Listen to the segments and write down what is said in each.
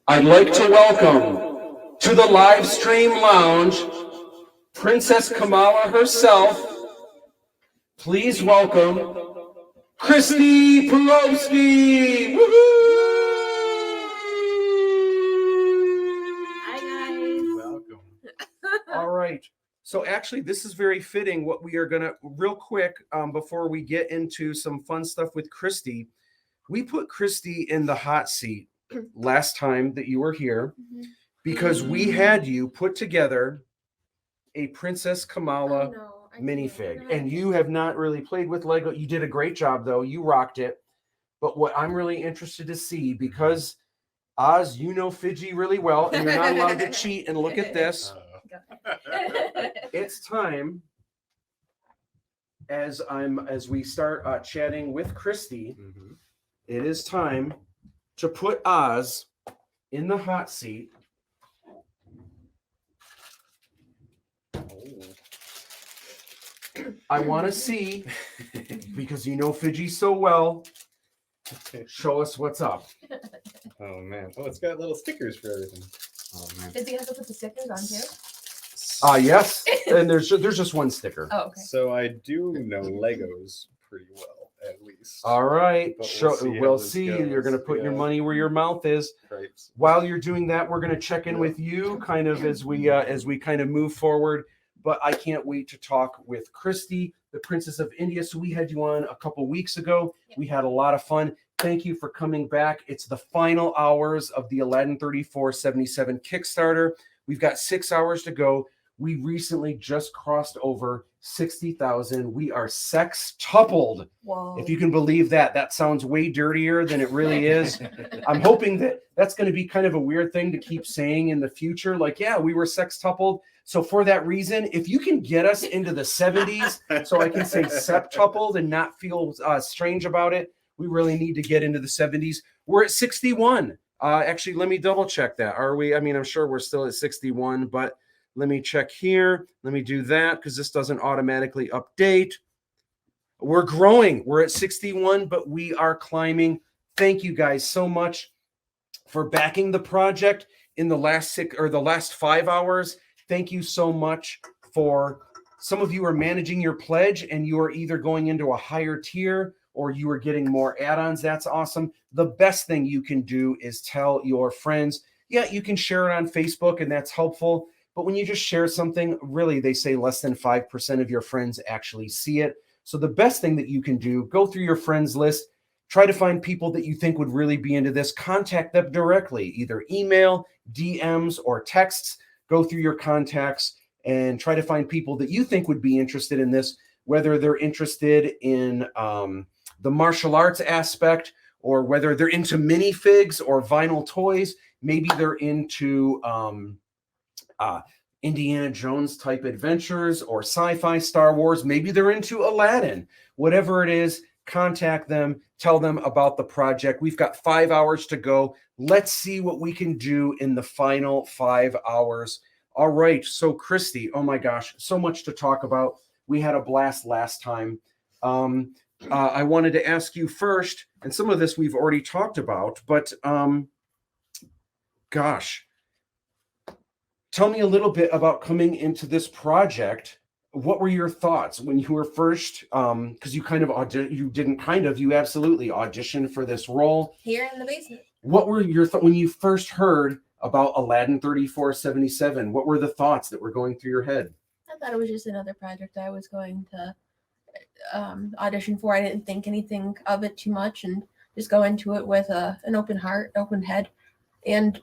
I'd like to welcome to the live stream lounge Princess Kamala herself. Please welcome Christi Perovski. Hi guys. Welcome. All right. So actually, this is very fitting. What we are gonna real quick before we get into some fun stuff with Christi, we put Christi in the hot seat last time that you were here because we had you put together a Princess Kamala minifig, and you have not really played with Lego. You did a great job though. You rocked it. But what I'm really interested to see, because Oz, you know FIDGI really well, and you're not allowed to cheat and look at this. It's time as we start chatting with Christi. It is time to put Oz in the hot seat. I want to see, because you know FIDGI so well, show us what's up. Oh man. Oh, it's got little stickers for everything. Oh man. Does he have to put the stickers on too? Yes, and there's just one sticker. Oh, okay. So I do know Legos pretty well, at least. All right, But we'll see. You're going to put your money where your mouth is. Right. While you're doing that, we're going to check in with you kind of as we kind of move forward. But I can't wait to talk with Christi, the Princess of India. So we had you on a couple weeks ago. We had a lot of fun. Thank you for coming back. It's the final hours of the ALADDIN 3477 Kickstarter. We've got 6 hours to go. We recently just crossed over 60,000. We are sextupled. Whoa. If you can believe that. That sounds way dirtier than it really is. I'm hoping that that's going to be kind of a weird thing to keep saying in the future. Like, yeah, we were sextupled. So for that reason, if you can get us into the 70s so I can say septupled and not feel strange about it, we really need to get into the 70s. We're at 61. Actually, let me double check that. Are we? I mean, I'm sure we're still at 61, but let me check here. Let me do that because this doesn't automatically update. We're growing. We're at 61, but we are climbing. Thank you guys so much for backing the project in the last 5 hours. Thank you so much for some of you are managing your pledge and you are either going into a higher tier or you are getting more add-ons. That's awesome. The best thing you can do is tell your friends. Yeah, you can share it on Facebook and that's helpful. But when you just share something, really, they say less than 5% of your friends actually see it. So the best thing that you can do, go through your friends list, try to find people that you think would really be into this, contact them directly, either email, DMs, or texts. Go through your contacts and try to find people that you think would be interested in this, whether they're interested in the martial arts aspect or whether they're into minifigs or vinyl toys. Maybe they're into Indiana Jones type adventures or sci-fi Star Wars. Maybe they're into Aladdin. Whatever it is, contact them, tell them about the project. We've got 5 hours to go. Let's see what we can do in the final 5 hours. All right. So Christi, oh my gosh, so much to talk about. We had a blast last time. I wanted to ask you first, and some of this we've already talked about, but gosh, tell me a little bit about coming into this project. What were your thoughts when you were first, because you absolutely auditioned for this role. Here in the basement. What were your thoughts when you first heard about ALADDIN 3477? What were the thoughts that were going through your head? I thought it was just another project I was going to audition for. I didn't think anything of it too much and just go into it with an open heart, open head. And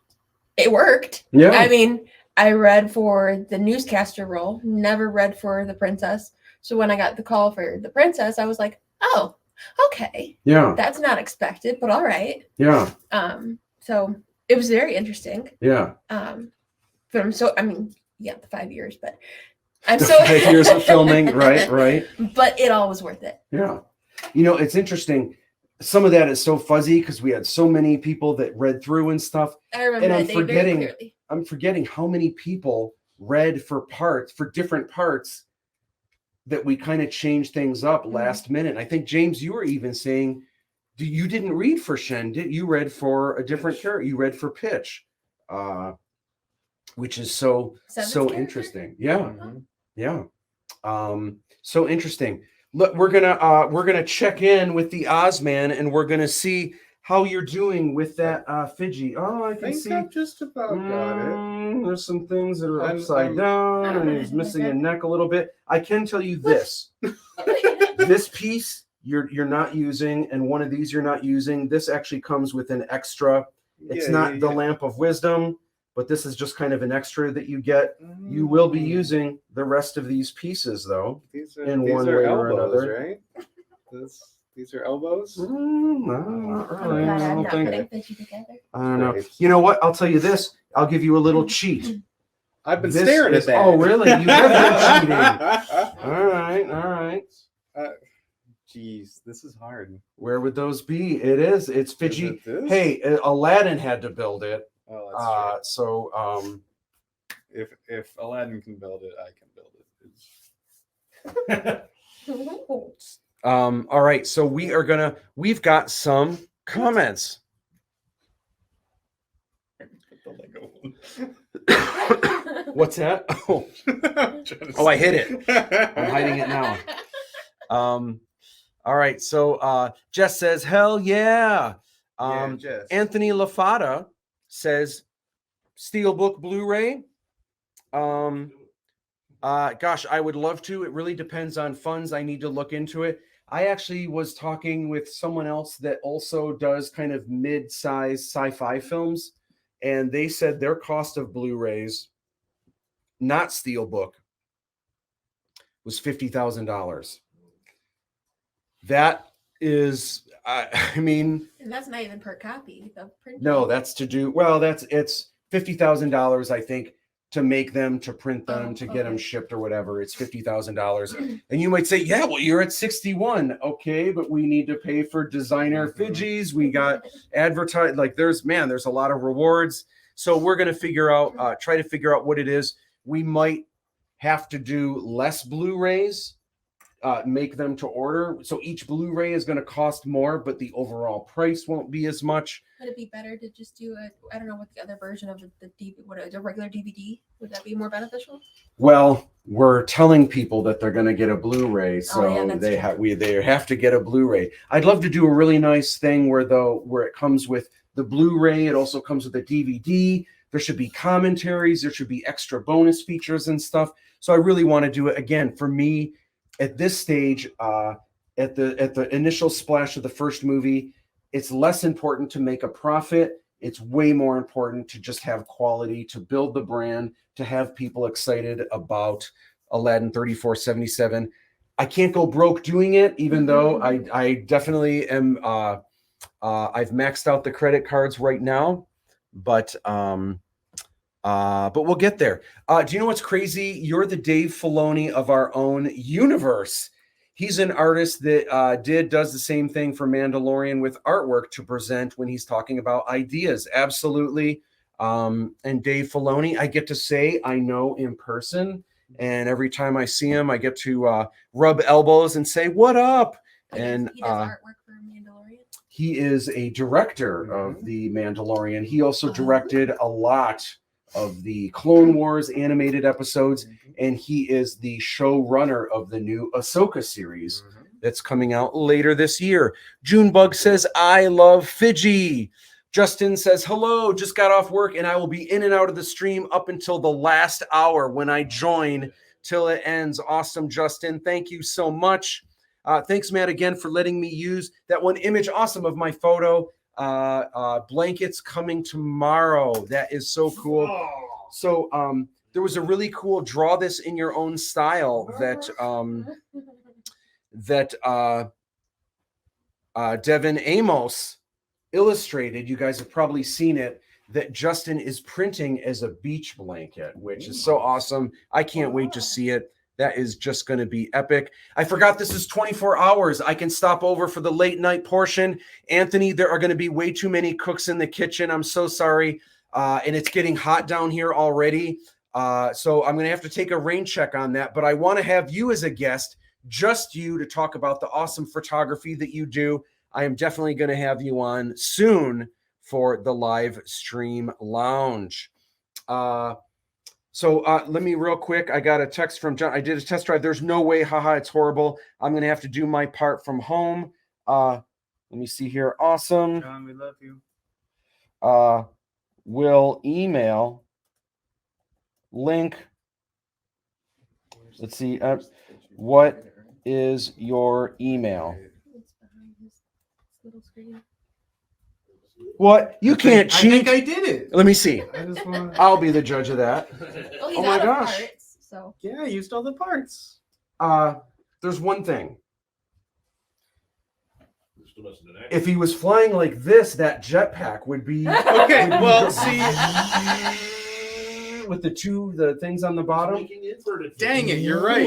it worked. Yeah. I mean, I read for the newscaster role, never read for the princess. So when I got the call for the princess, I was like, oh, okay. Yeah. That's not expected, but all right. Yeah. So it was very interesting. Yeah. But I'm so, I mean, yeah, the 5 years, but I'm so 5 years of filming, right. But it all was worth it. Yeah. You know, it's interesting. Some of that is so fuzzy because we had so many people that read through and stuff. I remember and that day very clearly. I'm forgetting how many people read for different parts that we kind of changed things up last minute. I think, James, you were even saying you didn't read for Shen, did you? Read for a different character. You read for Pitch. which is so Seven's so character? interesting. Yeah, Mhm. yeah. So interesting. Look, we're gonna check in with the Ozman, and we're gonna see how you're doing with that FIDGI. Oh, I I can think see. I've just about got it. There's some things that are I'm- upside I'm- down, and he's missing a neck a little bit. I can tell you this: this piece you're not using, and one of these you're not using. This actually comes with an extra. It's Yeah, not yeah, the yeah. lamp of wisdom, but this is just kind of an extra that you get. You will be Mm. using the rest of these pieces, though. These in these one are way or elbows, another. right? These are elbows. No, not I'm really. glad I I'm don't not think. putting FIDGI together. I don't know. Right. You know what? I'll tell you this. I'll give you a little cheat. I've been This staring is- at that. Oh, really? You have been cheating. All right, all right. Jeez, this is hard. Where would those be? It is. It's Is FIDGI. it this? Hey, Aladdin had to build it. Oh, that's So true. If Aladdin can build it, I can build it. all right. So we've got some comments. The Lego one. What's that? Oh, I hit it. I'm hiding it now. All right. So Jess says, hell yeah. Yeah, Jess. Anthony LaFata says Steelbook Blu-ray. Gosh, I would love to. It really depends on funds. I need to look into it. I actually was talking with someone else that also does kind of mid-size sci-fi films, and they said their cost of Blu-rays, not Steelbook, was $50,000. That is, I mean, And that's not even per copy of printing. no, that's to do, well, it's $50,000, I think, to make them, to print them, Oh, to get them okay. shipped or whatever. It's $50,000. And you might say, yeah, well, you're at 61. Okay, but we need to pay for designer FIDGIs. We got advertise, like there's a lot of rewards. So we're going to try to figure out what it is. We might have to do less Blu-rays, make them to order. So each Blu-ray is going to cost more, but the overall price won't be as much. Would it be better to just do I don't know what the other version of the a regular DVD? Would that be more beneficial? Well, we're telling people that they're going to get a Blu-ray, so Oh, yeah, that's they true. they have to get a Blu-ray. I'd love to do a really nice thing where it comes with the Blu-ray. It also comes with a DVD. There should be commentaries. There should be extra bonus features and stuff. So I really want to do it again. For me, at this stage, at the initial splash of the first movie, it's less important to make a profit. It's way more important to just have quality, to build the brand, to have people excited about Aladdin 3477. I can't go broke doing it, even though I definitely am. I've maxed out the credit cards right now, but we'll get there. Do you know what's crazy? You're the Dave Filoni of our own universe. He's an artist that does the same thing for Mandalorian with artwork to present when he's talking about ideas. Absolutely. And Dave Filoni, I get to say I know in person, and every time I see him, I get to rub elbows and say, "What up?" And he does artwork for Mandalorian. he is a director of the Mandalorian. He also directed a lot of the Clone Wars animated episodes, and he is the showrunner of the new Ahsoka series that's coming out later this year. Junebug says, I love FIDGI. Justin says, hello, just got off work, and I will be in and out of the stream up until the last hour when I join till it ends. Awesome, Justin. Thank you so much. Thanks, Matt, again, for letting me use that one image. Awesome of my photo. Blankets coming tomorrow. That is so cool. So there was a really cool draw this in your own style that Devin Amos illustrated. You guys have probably seen it, that Justin is printing as a beach blanket, which is so awesome. I can't wait to see it. That is just going to be epic. I forgot this is 24 hours. I can stop over for the late night portion. Anthony, there are going to be way too many cooks in the kitchen. I'm so sorry. And it's getting hot down here already. So I'm going to have to take a rain check on that. But I want to have you as a guest, just you, to talk about the awesome photography that you do. I am definitely going to have you on soon for the live stream lounge. So let me real quick. I got a text from John. I did a test drive. There's no way. Haha, it's horrible. I'm going to have to do my part from home. Let me see here. Awesome. John, we love you. Will email link. Let's see. What is your email? It's behind his little screen. What? You can't I cheat. think I did it. Let me see. I just want. I'll be the judge of that. Well, he's Oh my out of gosh. parts, so Yeah, I used all the parts. There's one thing. If he was flying like this, that jetpack would be Okay, well, see. with the things on the bottom. Dang it, you're right.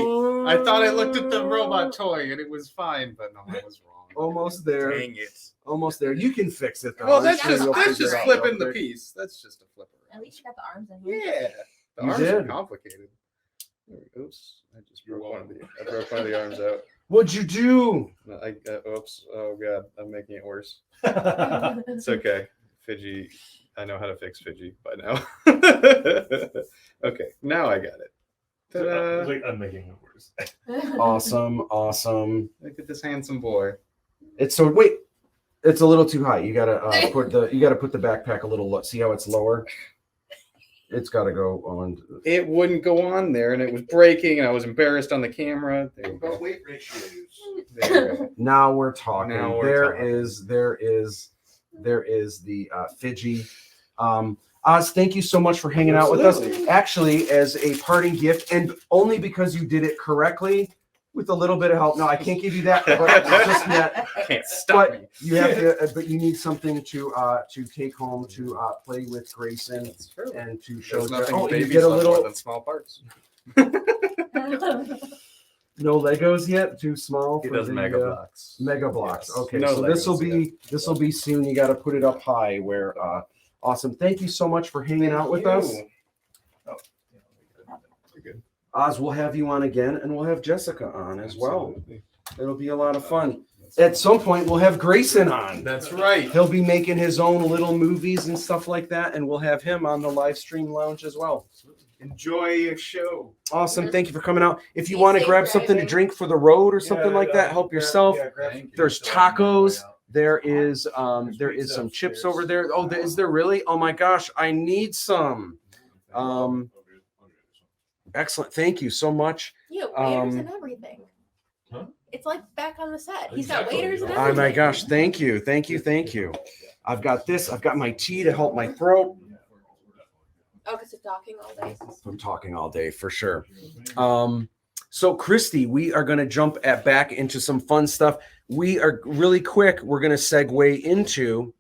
I thought I looked at the robot toy and it was fine, but no, I was wrong. Almost there. Dang it. Almost there. You can fix it though. Well, I'm that's sure just you'll figure it out flipping real the quick. piece. That's just a flipper. at least you got the arms in here. Yeah. The You arms are did. complicated. Oops. I just broke one of the arms out. What'd you do? Oops. Oh god, I'm making it worse. It's okay. FIDGI. I know how to fix FIDGI by now. Okay, now I got it. Ta-da. I'm making it worse. Awesome. Look at this handsome boy. It's so wait. It's a little too high. You gotta put the backpack a little low. See how it's lower? It's got to go on. It wouldn't go on there, and it was breaking, and I was embarrassed on the camera. There you go. weight ratios. There you go. Now we're talking. Now we're There talking. is the FIDGI. Oz, thank you so much for hanging out with us. Absolutely. Actually, as a parting gift, and only because you did it correctly, with a little bit of help. No, I can't give you that but just yet. Can't stop But me. you have to. But you need something to take home to play with Grayson That's true. and to show. There's nothing Oh, and you babies get a love little. more than small parts. No Legos yet? Too small He for does the Mega Blocks. Mega Blocks. Yes. Okay, No so this will Legos be soon. You got to put it up high. Where awesome. Thank you so much for hanging out with us. Oh, you're good. Oz, we'll have you on again, and we'll have Jessica on as well. Absolutely. It'll be a lot of fun. At some point, we'll have Grayson on. That's right. He'll be making his own little movies and stuff like that, and we'll have him on the live stream lounge as well. Enjoy your show. Awesome. Thank you for coming out. If you Be want to safe grab something to driving. drink for the road or something like that, help yourself. There's tacos. There is some chips over there. Oh, is there really? Oh my gosh, I need some. Excellent. Thank you so much. You have waiters Um, and everything. Huh? It's like back on the set. He's got Exactly. waiters and Oh Oh everything. my gosh, thank you. I've got this. I've got my tea to help my throat. Oh, because of talking all day. I'm talking all day for sure. So Christy, we are going to jump back into some fun stuff. We are really quick. We're going to segue into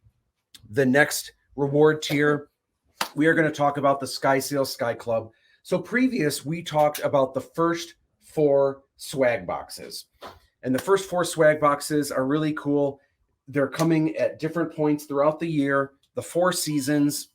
the next reward tier. We are going to talk about the Sky Sail Sky Club. So previous, we talked about the first 4 swag boxes. And the first 4 swag boxes are really cool. They're coming at different points throughout the year, the 4 seasons.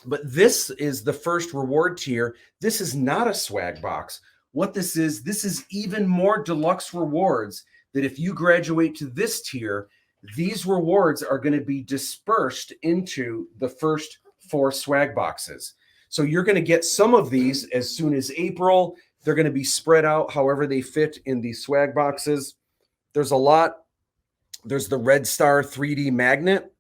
But this is the first reward tier. This is not a swag box. What this is even more deluxe rewards that if you graduate to this tier, these rewards are going to be dispersed into the first 4 swag boxes. So you're going to get some of these as soon as April. They're going to be spread out however they fit in these swag boxes. There's a lot. There's the Red Star 3D magnet.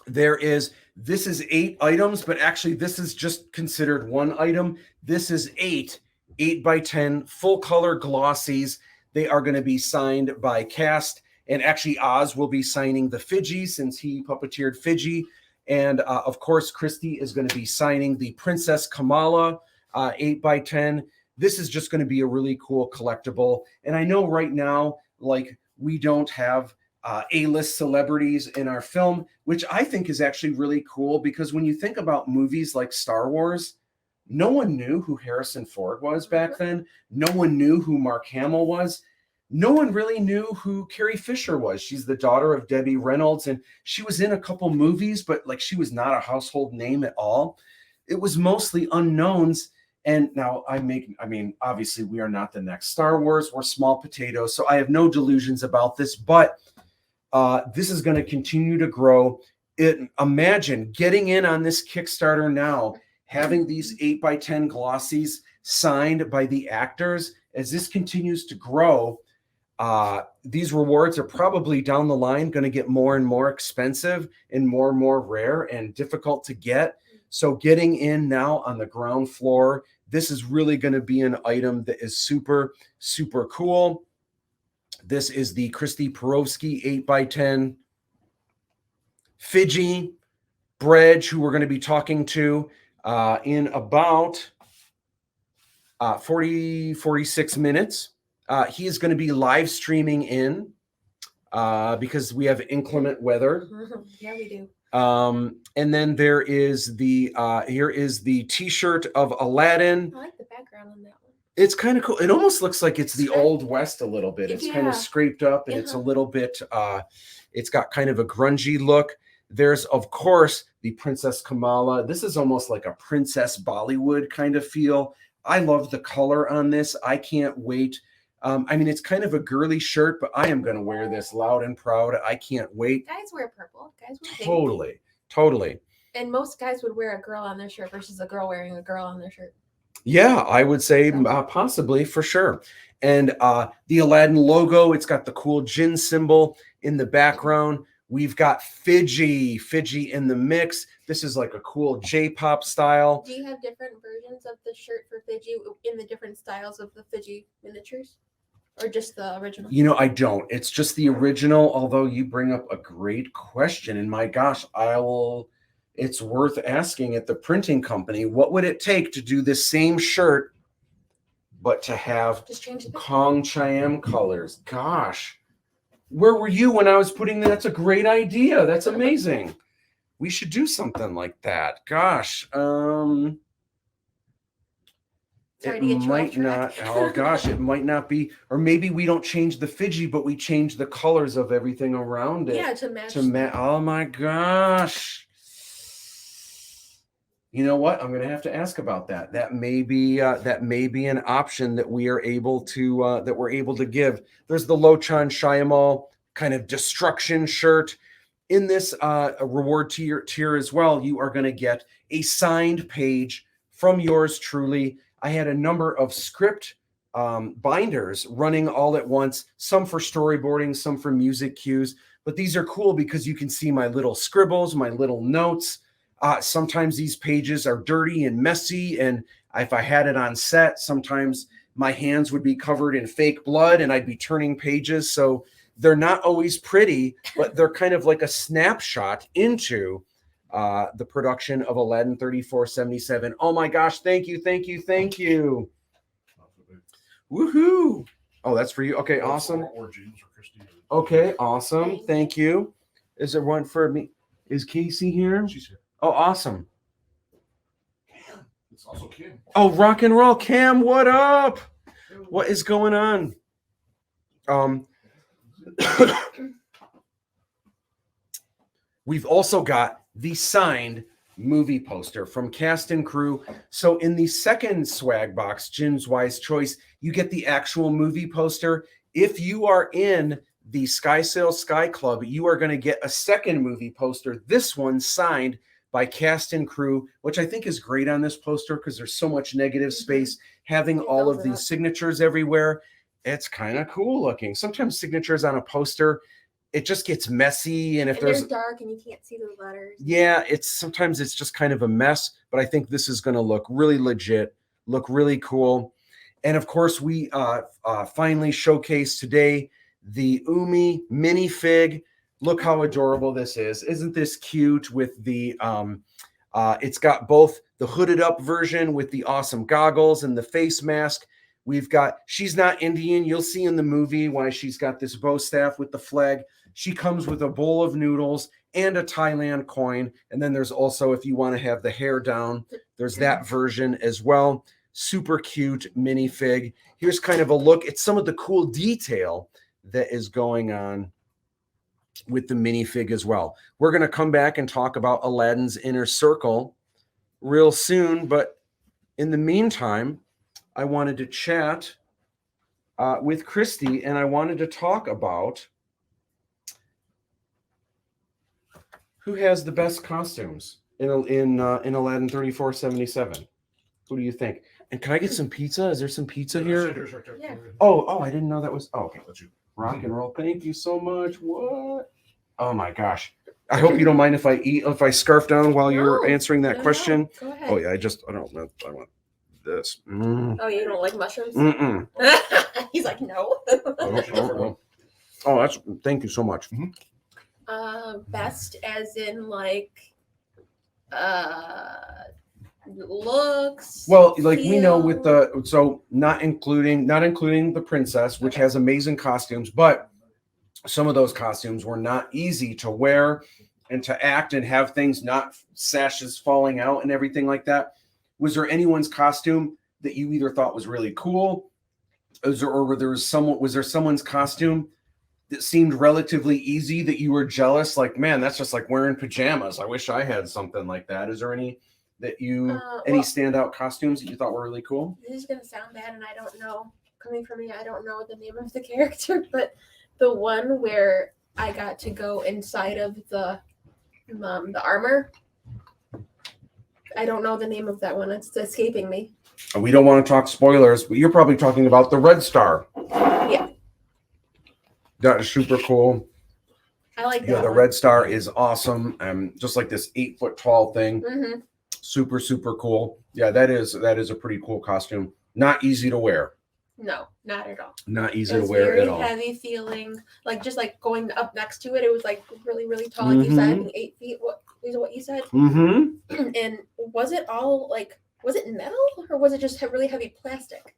This is 8 items, but actually this is just considered 1 item. This is 8 8x10 full color glossies. They are going to be signed by Cast, and actually Oz will be signing the FIDGI since he puppeteered FIDGI. And of course, Christy is going to be signing the Princess Kamala 8x10. This is just going to be a really cool collectible. And I know right now, like, we don't have A-list celebrities in our film, which I think is actually really cool because when you think about movies like Star Wars, no one knew who Harrison Ford was back then. No one knew who Mark Hamill was. No one really knew who Carrie Fisher was. She's the daughter of Debbie Reynolds, and she was in a couple movies, but like she was not a household name at all. It was mostly unknowns. And now obviously we are not the next Star Wars. We're small potatoes, so I have no delusions about this, but This is going to continue to grow. Imagine getting in on this Kickstarter now, having these 8x10 glossies signed by the actors. As this continues to grow, these rewards are probably down the line going to get more and more expensive and more rare and difficult to get. So getting in now on the ground floor, this is really going to be an item that is super, super cool. This is the Christi Perovski 8x10 FIDGI Bredge, who we're going to be talking to in about 46 minutes. He is going to be live streaming in because we have inclement weather. Yeah, we do. And then there is the here is the t-shirt of Aladdin. I like the background on that one. It's kind of cool. It almost looks like it's the Old West a little bit. It's kind of Yeah. scraped up and it's a little bit it's got kind of a grungy look. There's, of course, the Princess Kamala. This is almost like a Princess Bollywood kind of feel. I love the color on this. I can't wait. I mean, it's kind of a girly shirt, but I am going to wear this loud and proud. I can't wait. Guys wear purple. Guys wear pink. Totally. And most guys would wear a girl on their shirt versus a girl wearing a girl on their shirt. Yeah, I would say possibly for sure. And the Aladdin logo, it's got the cool gin symbol in the background. We've got FIDGI in the mix. This is like a cool J-pop style. Do you have different versions of the shirt for FIDGI in the different styles of the FIDGI miniatures? Or just the original? You know, I don't. It's just the original, although you bring up a great question. And my gosh, it's worth asking at the printing company, what would it take to do this same shirt, but to have Just change the Kong Chiam colors? Gosh, where were you when I was putting that? That's a great idea. That's amazing. We should do something like that. Gosh, Sorry it to get you might off track. not. Oh gosh, it might not be. Or maybe we don't change the FIDGI, but we change the colors of everything around it. Yeah, to match. Oh my gosh. You know what? I'm going to have to ask about that. That may be an option that we are able to give. There's the Lochan Shyamalan kind of destruction shirt. In this reward tier as well, you are going to get a signed page from yours truly. I had a number of script binders running all at once, some for storyboarding, some for music cues. But these are cool because you can see my little scribbles, my little notes. Sometimes these pages are dirty and messy, and if I had it on set, sometimes my hands would be covered in fake blood and I'd be turning pages. So they're not always pretty, but they're kind of like a snapshot into the production of Aladdin 3477. Oh my gosh, thank you. Woohoo. Oh, that's for you. Okay, awesome. Okay, awesome. Thank you. Is there one for me? Is Casey here? She's here. Oh, awesome. It's also Kim. Oh, rock and roll. Cam, what up? What is going on? We've also got the signed movie poster from cast and crew. So in the second swag box, Jim's Wise Choice, you get the actual movie poster. If you are in the Sky Sail Sky Club, you are going to get a second movie poster. This one signed by cast and crew, which I think is great on this poster because there's so much negative space. Having all of these signatures everywhere, it's kind of cool looking. Sometimes signatures on a poster, it just gets messy, and if there's dark and you can't see the letters. Yeah, sometimes it's just kind of a mess. But I think this is going to look really legit, look really cool. And of course, we finally showcased today the Umi minifig. Look how adorable this is. Isn't this cute with the, it's got both the hooded up version with the awesome goggles and the face mask. We've got, she's not Indian. You'll see in the movie why she's got this bow staff with the flag. She comes with a bowl of noodles and a Thailand coin. And then there's also, if you want to have the hair down, there's that version as well. Super cute minifig. Here's kind of a look at some of the cool detail that is going on with the minifig as well. We're going to come back and talk about Aladdin's Inner Circle real soon, but in the meantime, I wanted to chat with Christi, and I wanted to talk about Who has the best costumes in Aladdin 3477? Who do you think? And can I get some pizza? Is there some pizza here? Yeah. Oh, I didn't know that was. Oh, okay. Let you. Rock and roll. Thank you so much. What? Oh my gosh. I hope you don't mind if I scarf down while you're No, answering that no, question. Go ahead. Oh yeah, I want this. Oh, you don't like mushrooms? Mm-mm. He's like, no. Oh, thank you so much. Best as in like looks. Well, like we know with feel. not including the princess, which has amazing costumes, but some of those costumes were not easy to wear and to act and have things not sashes falling out and everything like that. Was there anyone's costume that you either thought was really cool, was there someone's costume that seemed relatively easy that you were jealous? Like, man, that's just like wearing pajamas. I wish I had something like that. Is there any that any standout costumes that you thought were really cool? This is gonna sound bad, and I don't know. Coming from me, I don't know the name of the character, but the one where I got to go inside of the armor. I don't know the name of that one. It's escaping me. We don't want to talk spoilers, but you're probably talking about the Red Star. Yeah. That is super cool. I like that. Yeah, the one. Red Star is awesome. Just like this 8-foot tall thing. Mm-hmm. Super, super cool. Yeah, that is a pretty cool costume. Not easy to wear. No, not at all. Not easy It to was wear very at all. heavy feeling, like just like going up next to it. It was like really, really tall. Like you said, I think 8 feet. What is what you said? Mm-hmm. And was it all like? Was it metal or was it just really heavy plastic?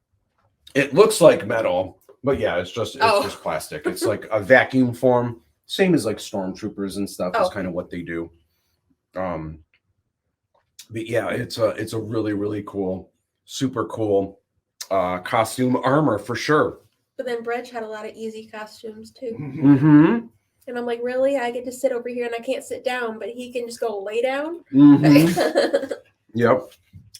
It looks like metal, but yeah, it's just plastic. It's like a vacuum form, same as like stormtroopers and stuff. Is kind of what they do. But yeah, it's a really, really cool, super cool costume armor for sure. But then Bredge had a lot of easy costumes too. Mm-hmm. And I'm like, really? I get to sit over here and I can't sit down, but he can just go lay down. Mm-hmm. Yep.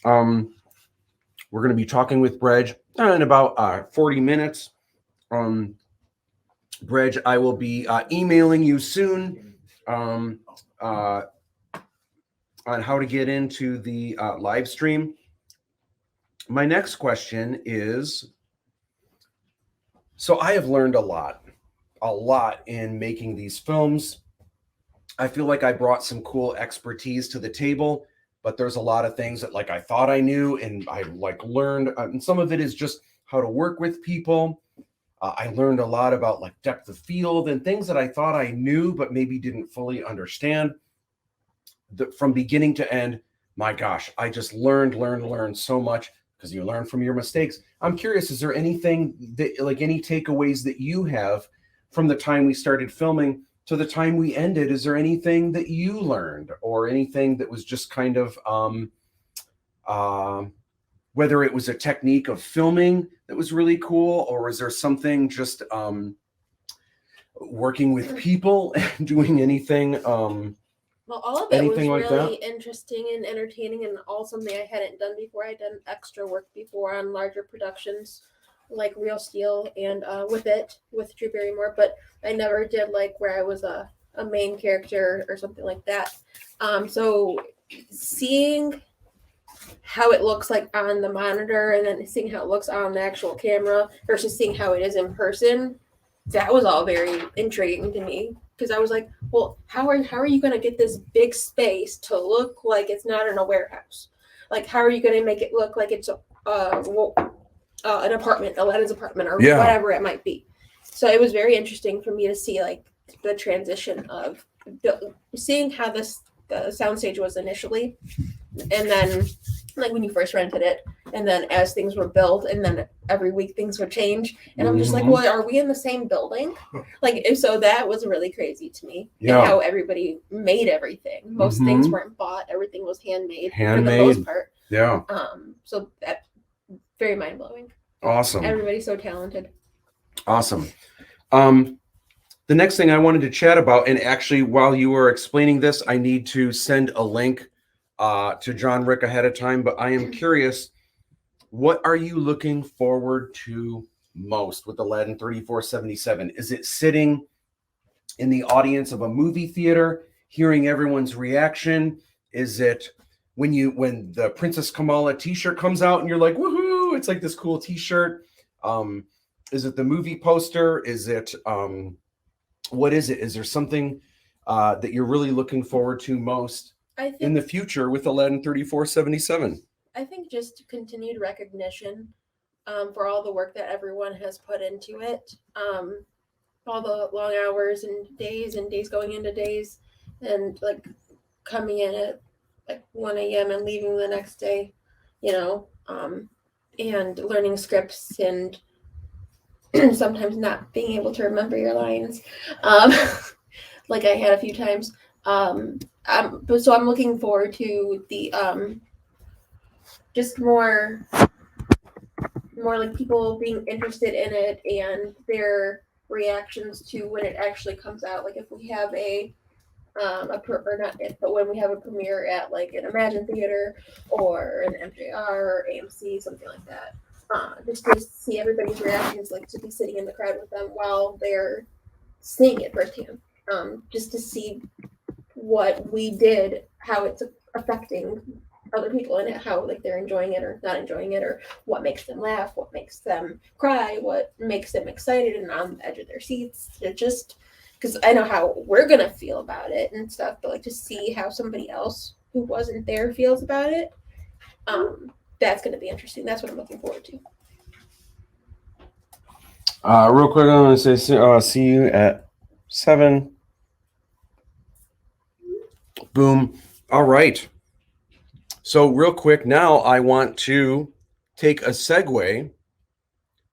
We're going to be talking with Bredge in about 40 minutes. Bredge, I will be emailing you soon on how to get into the live stream. My next question is, so I have learned a lot in making these films. I feel like I brought some cool expertise to the table, but there's a lot of things that like I thought I knew and I like learned, and some of it is just how to work with people. I learned a lot about like depth of field and things that I thought I knew, but maybe didn't fully understand. From beginning to end, my gosh, I just learned so much because you learn from your mistakes. I'm curious, is there anything that like any takeaways that you have from the time we started filming to the time we ended? Is there anything that you learned or anything that was just kind of whether it was a technique of filming that was really cool, or is there something just working with people and doing anything well, all of it was anything like really that? interesting and entertaining, and all something I hadn't done before. I'd done extra work before on larger productions like Real Steel and with Drew Barrymore, but I never did like where I was a main character or something like that. So seeing how it looks like on the monitor and then seeing how it looks on the actual camera versus seeing how it is in person, that was all very intriguing to me, because I was like, well, how are you going to get this big space to look like it's not in a warehouse? Like, how are you going to make it look like it's an apartment, Aladdin's apartment, or whatever it might be? So it was very interesting for me to see like the transition of seeing how the soundstage was initially, and then like when you first rented it, and then as things were built, and then every week things would change, and I'm just like, well, are we in the same building? Like, so that was really crazy to me. Yeah. And how everybody made everything. Most things weren't bought; everything was handmade for the most part. Yeah. So that very mind blowing. Awesome. Everybody's so talented. Awesome. The next thing I wanted to chat about, and actually while you were explaining this, I need to send a link to John Rick ahead of time, but I am curious, what are you looking forward to most with Aladdin 3477? Is it sitting in the audience of a movie theater, hearing everyone's reaction? Is it when the Princess Kamala t-shirt comes out and you're like, woohoo, it's like this cool t-shirt? Is it the movie poster? Is it what is it? Is there something that you're really looking forward to most in the future with Aladdin 3477? I think just continued recognition for all the work that everyone has put into it. All the long hours and days going into days, and like coming in at like 1 a.m. and leaving the next day, and learning scripts and sometimes not being able to remember your lines, like I had a few times. So I'm looking forward to the just more like people being interested in it and their reactions to when it actually comes out. Like if we have when we have a premiere at like an Imagine Theater or an MJR or AMC, something like that. Just to see everybody's reactions, like to be sitting in the crowd with them while they're seeing it firsthand. Just to see what we did, how it's affecting other people and how like they're enjoying it or not enjoying it, or what makes them laugh, what makes them cry, what makes them excited and on the edge of their seats. It just because I know how we're gonna feel about it and stuff, but like to see how somebody else who wasn't there feels about it, that's gonna be interesting. That's what I'm looking forward to. Real quick, I'm gonna say see you at 7. Boom. All right. So real quick, now I want to take a segue.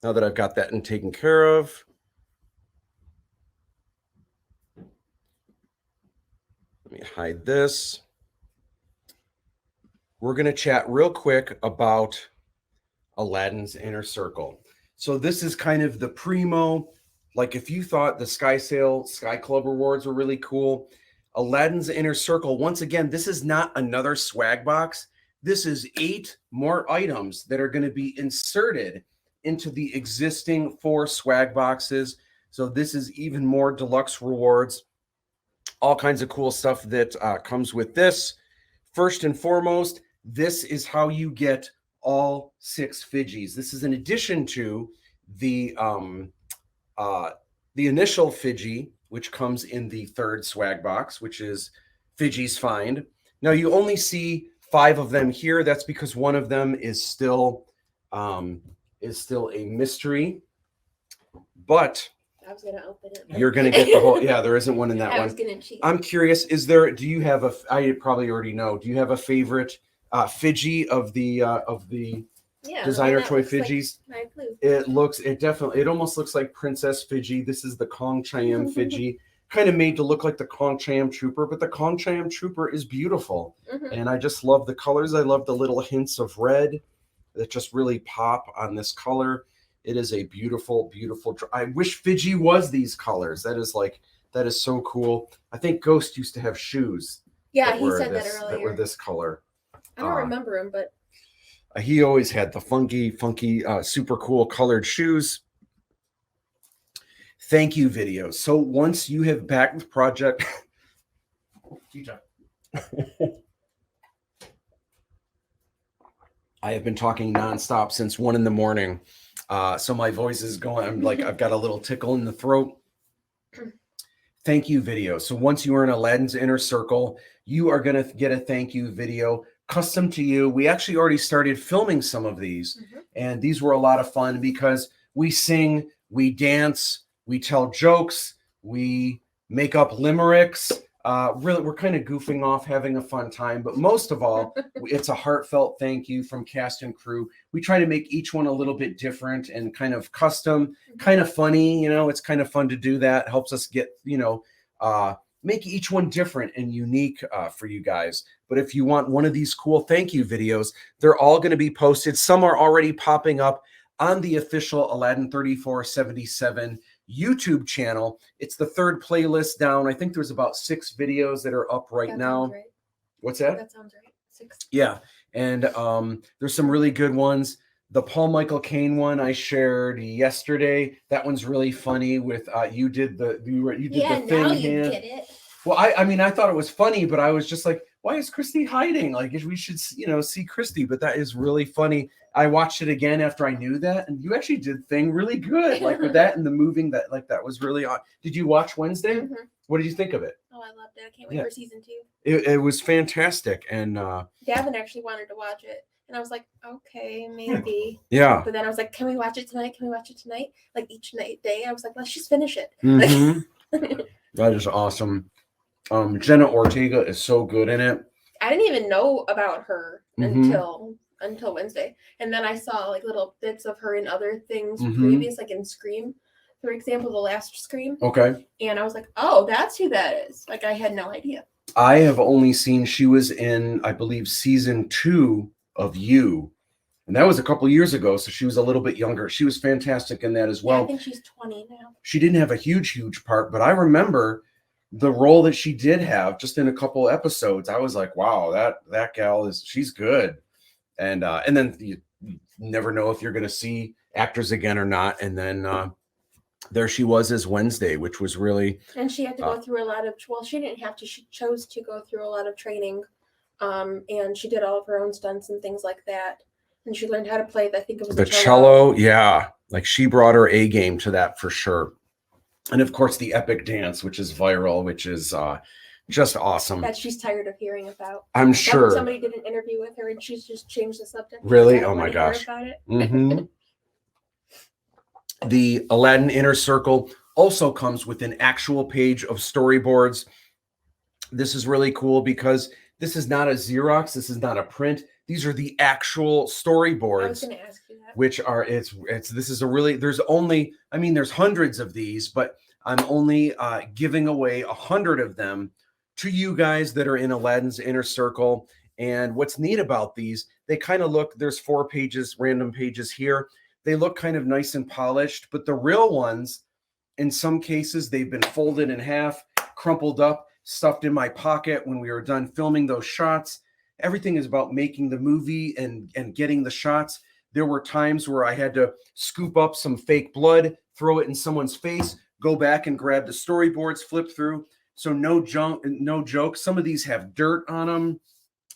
Now that I've got that and taken care of. Let me hide this. We're going to chat real quick about Aladdin's Inner Circle. So this is kind of the primo, like if you thought the Sky Club rewards were really cool, Aladdin's Inner Circle, once again, this is not another swag box. This is 8 more items that are going to be inserted into the existing 4 swag boxes. So this is even more deluxe rewards, all kinds of cool stuff that comes with this. First and foremost, this is how you get all 6 FIDGIs. This is in addition to the initial FIDGI, which comes in the 3rd swag box, which is FIDGI's Find. Now you only see 5 of them here. That's because one of them is still a mystery. But I was gonna open it. You're gonna get the whole. Yeah, there isn't one in that one. I was gonna cheat. I'm curious. Do you have a? I probably already know. Do you have a favorite FIDGI of the designer toy FIDGIs? Like It almost looks like Princess FIDGI. This is the Kong Chayam FIDGI, kind of made to look like the Kong Chayam Trooper, but the Kong Chayam Trooper is beautiful. And I just love the colors. I love the little hints of red that just really pop on this color. It is a beautiful, beautiful. I wish FIDGI was these colors. That is so cool. I think Ghost used to have shoes. Yeah, he said that earlier. That were this color. I don't remember him, but he always had the funky, super cool colored shoes. Thank you, videos. So once you have backed the project, I have been talking nonstop since 1 a.m. So my voice is going. I'm like, I've got a little tickle in the throat. Thank you video. So once you are in Aladdin's Inner Circle, you are going to get a thank you video custom to you. We actually already started filming some of these, and these were a lot of fun because we sing, we dance, we tell jokes, we make up limericks. Really, we're kind of goofing off, having a fun time, but most of all, it's a heartfelt thank you from cast and crew. We try to make each one a little bit different and kind of custom, kind of funny. It's kind of fun to do that. Helps us get, make each one different and unique for you guys. But if you want one of these cool thank you videos, they're all going to be posted. Some are already popping up on the official Aladdin 3477 YouTube channel. It's the 3rd playlist down. I think there's about 6 videos that are up right now. Right. What's that? That sounds right. 6. Yeah. And there's some really good ones. The Paul Michael Caine one I shared yesterday. That one's really funny with you did the thing now you hand. get it. Well, I mean, I thought it was funny, but I was just like, why is Christi hiding? Like, we should, see Christi. But that is really funny. I watched it again after I knew that, and you actually did thing really good, like with that and the moving. That was really odd. Did you watch Wednesday? Mhm. What did you think of it? Oh, I loved it. I can't wait for season 2. It was fantastic, and Gavin actually wanted to watch it, and I was like, okay, maybe. yeah. But then I was like, can we watch it tonight? Can we watch it tonight? Like each day, I was like, let's just finish it. Mhm. That is awesome. Jenna Ortega is so good in it. I didn't even know about her Mhm. until Wednesday, and then I saw like little bits of her in other things Mhm. previous, like in Scream, for example, the last Scream. Okay. And I was like, oh, that's who that is. Like, I had no idea. I have only seen she was in, I believe, season 2 of You. And that was a couple years ago, so she was a little bit younger. She was fantastic in that as well. Yeah, I think she's 20 now. She didn't have a huge part, but I remember the role that she did have just in a couple episodes. I was like, wow, that gal she's good. And then you never know if you're going to see actors again or not. And then there she was as Wednesday, which was really. And she had to go through a lot of. Well, she didn't have to. She chose to go through a lot of training, and she did all of her own stunts and things like that. And she learned how to play. I think it was The cello. Yeah, like she brought her A game to that for sure. And of course, the epic dance, which is viral, which is just awesome. That she's tired of hearing about. I'm sure. Somebody did an interview with her, and she's just changed the subject. Really? Oh my gosh. About it. Mm-hmm. The Aladdin Inner Circle also comes with an actual page of storyboards. This is really cool because this is not a Xerox. This is not a print. These are the actual storyboards. I was going to ask you that. Which are this is a really, there's hundreds of these, but I'm only giving away 100 of them to you guys that are in Aladdin's Inner Circle. And what's neat about these, they kind of look, there's 4 pages, random pages here. They look kind of nice and polished, but the real ones, in some cases, they've been folded in half, crumpled up, stuffed in my pocket when we were done filming those shots. Everything is about making the movie and getting the shots. There were times where I had to scoop up some fake blood, throw it in someone's face, go back and grab the storyboards, flip through. So no joke. Some of these have dirt on them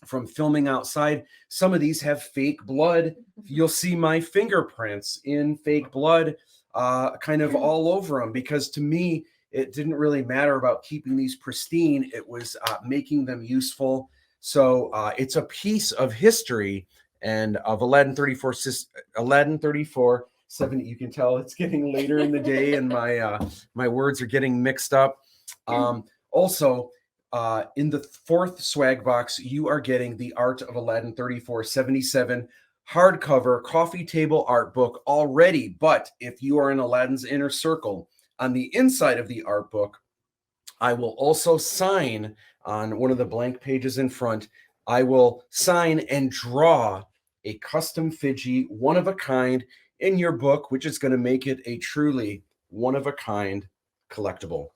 from filming outside. Some of these have fake blood. You'll see my fingerprints in fake blood kind of all over them, because to me, it didn't really matter about keeping these pristine. It was making them useful. So it's a piece of history and of Aladdin 34, 7. You can tell it's getting later in the day and my words are getting mixed up. Also, in the 4th swag box, you are getting the Art of Aladdin 3477 hardcover coffee table art book already. But if you are in Aladdin's Inner Circle, on the inside of the art book, I will also sign on one of the blank pages in front. I will sign and draw a custom FIDGI one-of-a-kind in your book, which is going to make it a truly one-of-a-kind collectible.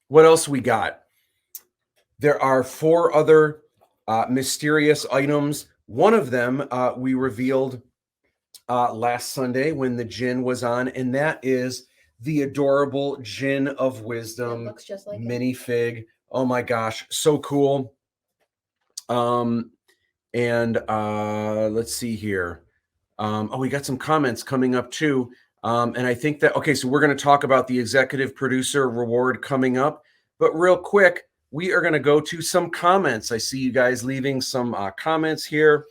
What else we got? There are 4 other mysterious items. One of them we revealed last Sunday when the Djinn was on, and that is the adorable Djinn of Wisdom looks just like minifig. Oh my gosh, so cool. And let's see here. We got some comments coming up too. And I think that, okay, so we're going to talk about the executive producer reward coming up, but real quick, we are going to go to some comments. I see you guys leaving some comments here.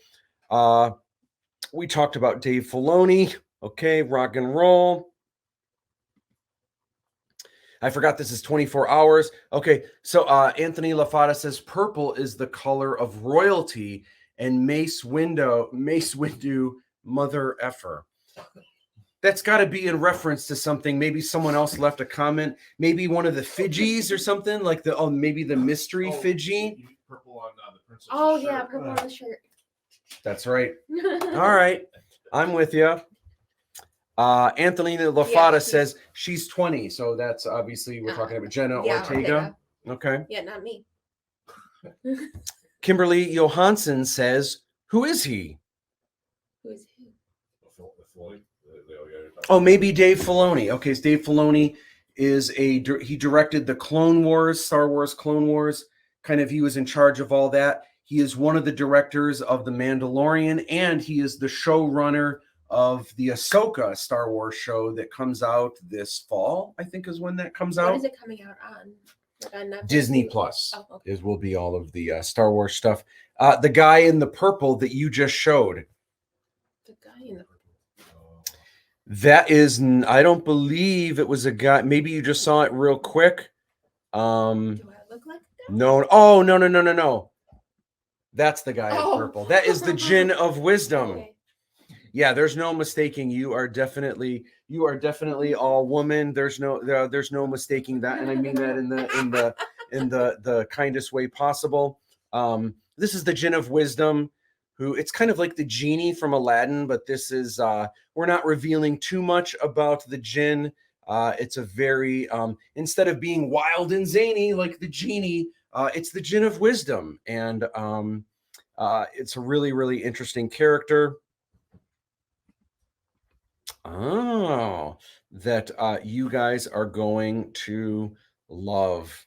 We talked about Dave Filoni. Okay, rock and roll. I forgot this is 24 hours. Okay, so Anthony LaFata says purple is the color of royalty, and Mace Windu mother effer. That's got to be in reference to something. Maybe someone else left a comment. Maybe one of the Fidgis or something like maybe the mystery Fidgi. Purple on the princess. Oh yeah, purple on the shirt. That's right. All right, I'm with you. Anthony LaFata says she's 20, so that's obviously we're talking about Jenna Ortega. Okay. Yeah, not me. Kimberly Johansson says, "Who is he?" Who is he? Oh, maybe Dave Filoni. Okay, so Dave Filoni is he directed the Clone Wars, Star Wars Clone Wars. Kind of, he was in charge of all that. He is one of the directors of The Mandalorian, and he is the showrunner of the Ahsoka Star Wars show that comes out this fall, I think is when that comes out. What is it coming out on? Like on Netflix? Disney Plus Oh, okay. will be all of the Star Wars stuff. The guy in the purple that you just showed, The guy in the that is, I don't believe it was a guy. Maybe you just saw it real quick. Do I look like that? No. Oh, no. That's the guy in Oh. purple. That is the Djinn of Wisdom. Okay. Yeah, there's no mistaking. You are definitely all woman. There's no mistaking that, and I mean that in the kindest way possible. This is the Djinn of Wisdom, who it's kind of like the genie from Aladdin, but this is we're not revealing too much about the Djinn. It's a very instead of being wild and zany like the genie, it's the Djinn of Wisdom, and it's a really, really interesting character. Oh, that you guys are going to love.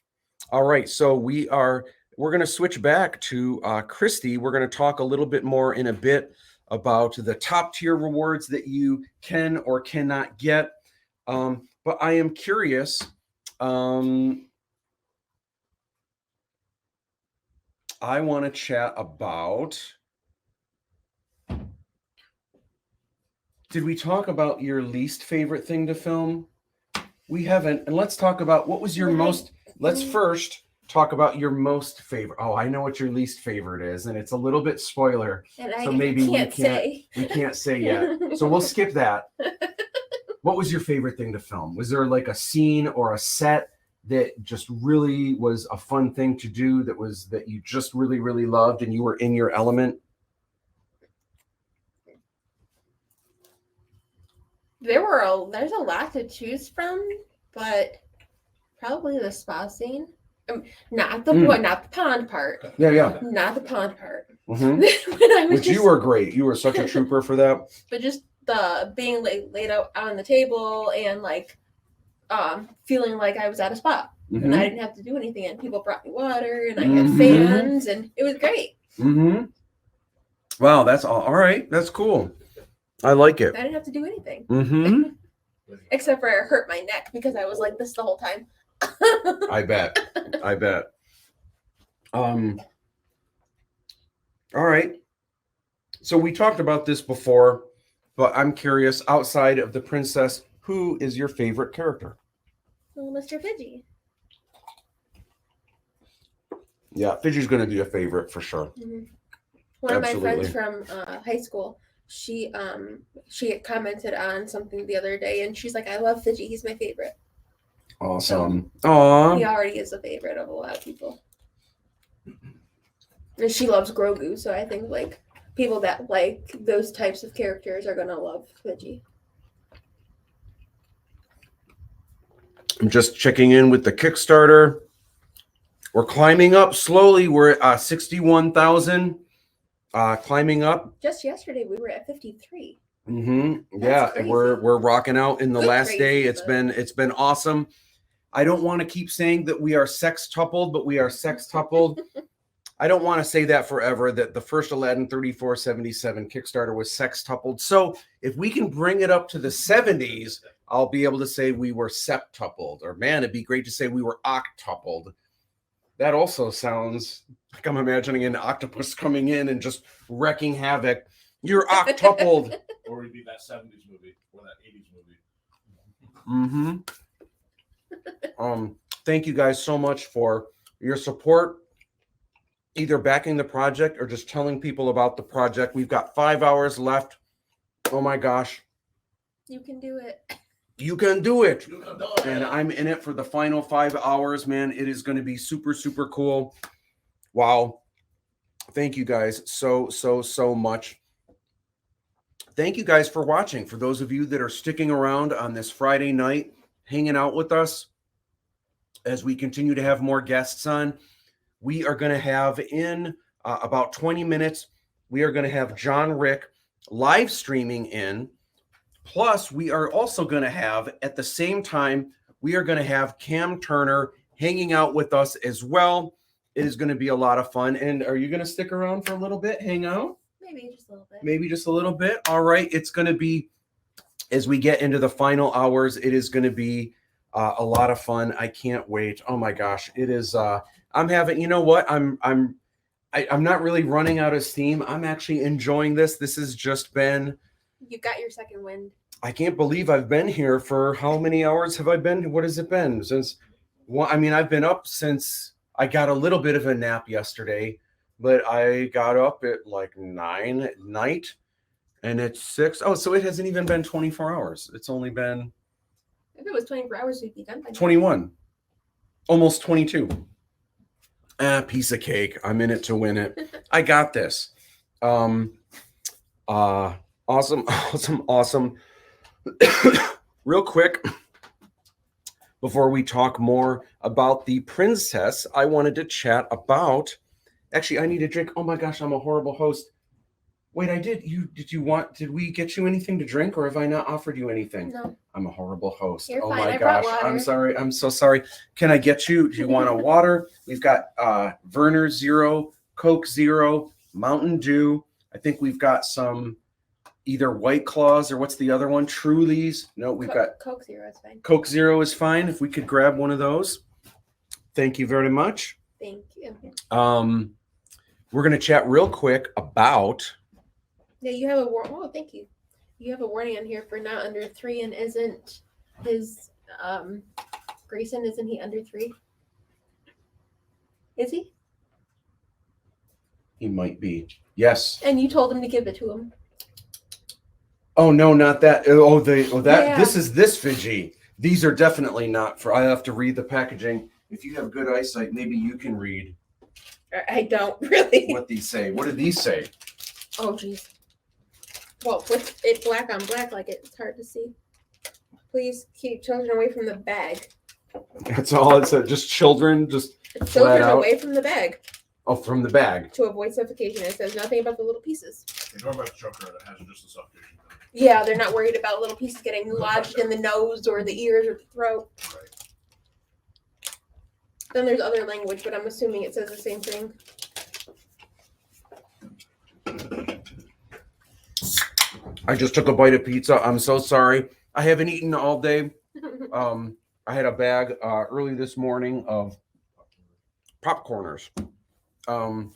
All right, so we're going to switch back to Christi. We're going to talk a little bit more in a bit about the top tier rewards that you can or cannot get. But I am curious. I want to chat about. Did we talk about your least favorite thing to film? We haven't. And let's talk about what was your most. Let's first talk about your most favorite. Oh, I know what your least favorite is, and it's a little bit spoiler. And So I maybe we can't say. We can't say yet. So we'll skip that. What was your favorite thing to film? Was there like a scene or a set that just really was a fun thing to do that you just really, really loved and you were in your element? There's a lot to choose from, but probably the spa scene. Not the not the pond part. Yeah. Not the pond part. Mm-hmm. When I was Which you were great. You were such a trooper for that. But just the being laid out on the table and like feeling like I was at a spa and I didn't have to do anything, and people brought me water and I had fans and it was great. Mm-hmm. Wow, that's all right. That's cool. I like it. I didn't have to do anything. Mm-hmm. Except for I hurt my neck because I was like this the whole time. I bet. All right. So we talked about this before, but I'm curious, outside of the princess, who is your favorite character? Well, Mr. FIDGI. Yeah, FIDGI's going to be a favorite for sure. Mm-hmm. One of my friends from high school, she had commented on something the other day, and she's like, "I love FIDGI. He's my favorite." Awesome. Aww. He already is a favorite of a lot of people. And she loves Grogu, so I think like people that like those types of characters are gonna love FIDGI. I'm just checking in with the Kickstarter. We're climbing up slowly. We're at 61,000. Climbing up. Just yesterday we were at 53. Yeah, crazy. we're rocking out in the Good last crazy, day. but- It's been awesome. I don't want to keep saying that we are sex-tupled, but we are sex-tupled. I don't want to say that forever, that the first Aladdin 3477 Kickstarter was sex-tupled. So if we can bring it up to the 70s, I'll be able to say we were septupled. Or man, it'd be great to say we were octupled. That also sounds like I'm imagining an octopus coming in and just wrecking havoc. You're octupled. Or it'd be that 70s movie or that 80s movie. Thank you guys so much for your support, either backing the project or just telling people about the project. We've got 5 hours left. Oh my gosh. You can do it. You can do it. And I'm in it for the final 5 hours, man. It is going to be super, super cool. Wow. Thank you guys so much. Thank you guys for watching. For those of you that are sticking around on this Friday night, hanging out with us as we continue to have more guests on, we are going to have in about 20 minutes, we are going to have John Rick live streaming in. Plus, we are also going to have, at the same time, we are going to have Cam Turner hanging out with us as well. It is going to be a lot of fun. And are you going to stick around for a little bit, hang out? Maybe just a little bit. Maybe just a little bit. All right. It's going to be, as we get into the final hours, it is going to be a lot of fun. I can't wait. Oh my gosh. It is, I'm having, you know what? I'm not really running out of steam. I'm actually enjoying this. This has just been, You got your second wind. I can't believe I've been here for how many hours have I been? What has it been since? Well, I mean, I've been up since I got a little bit of a nap yesterday, but I got up at like 9 at night and it's 6. Oh, so it hasn't even been 24 hours. It's only been If it was 24 hours, we'd be done by now. 21, almost 22. Piece of cake. I'm in it to win it. I got this. Awesome. Real quick, before we talk more about the princess, I wanted to chat about. Actually, I need a drink. Oh my gosh, I'm a horrible host. Wait, did we get you anything to drink, or have I not offered you anything? No. I'm a horrible host. You're Oh fine. my I brought gosh. water. I'm sorry. I'm so sorry. Can I get you? Do you want a water? We've got Werner Zero, Coke Zero, Mountain Dew. I think we've got some either White Claws or what's the other one? Trulies. No, we've got Coke Zero is fine. Coke Zero is fine. If we could grab one of those. Thank you very much. Thank you. We're going to chat real quick about. Yeah, you have a warning. Oh, thank you. You have a warning on here for not under 3, and isn't his Grayson? Isn't he under 3? Is he? He might be. Yes. And you told him to give it to him. Oh no, not that. Yeah. This is this FIDGI. These are definitely not for. I have to read the packaging. If you have good eyesight, maybe you can read I don't really. what these say. What do these say? Oh, jeez. Well, with it black on black like it's hard to see. Please keep children away from the bag. That's all it said. Just children, just flat Children out. away from the bag Oh, from the bag. to avoid suffocation. It says nothing about the little pieces. You're talking about the choker that has just the suffocation. Yeah, they're not worried about little pieces getting lodged in the nose or the ears or the throat. Right. Then there's other language, but I'm assuming it says the same thing. I just took a bite of pizza. I'm so sorry. I haven't eaten all day. I had a bag early this morning of popcorners. So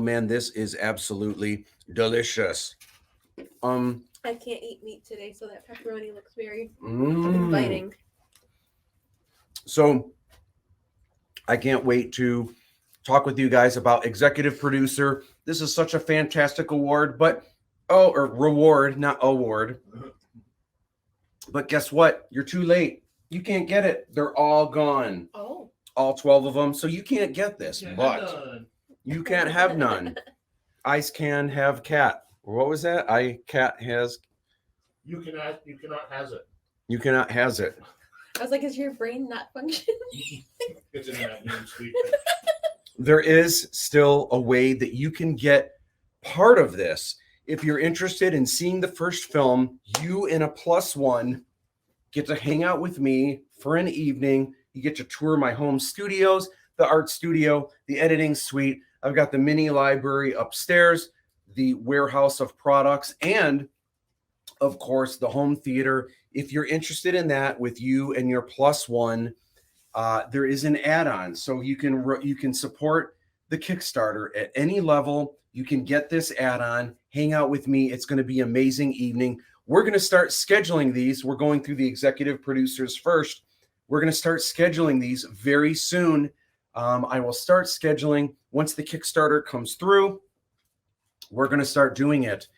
man, this is absolutely delicious. I can't eat meat today, so that pepperoni looks very mm. inviting. So I can't wait to talk with you guys about executive producer. This is such a fantastic award, or reward, not award. But guess what? You're too late. You can't get it. They're all gone. Oh. All 12 of them. So you can't get this, Yeah, but none. you can't have none. Ice can have cat. What was that? Cat has. You cannot has it. You cannot has it. I was like, is your brain not functioning? It's in that new speak. There is still a way that you can get part of this. If you're interested in seeing the first film, you and a +1 get to hang out with me for an evening. You get to tour my home studios, the art studio, the editing suite. I've got the mini library upstairs, the warehouse of products, and of course, the home theater. If you're interested in that with you and your +1, there is an add-on. So you can support the Kickstarter at any level. You can get this add-on, hang out with me. It's going to be an amazing evening. We're going to start scheduling these. We're going through the executive producers first. We're going to start scheduling these very soon. I will start scheduling once the Kickstarter comes through. We're going to start doing it.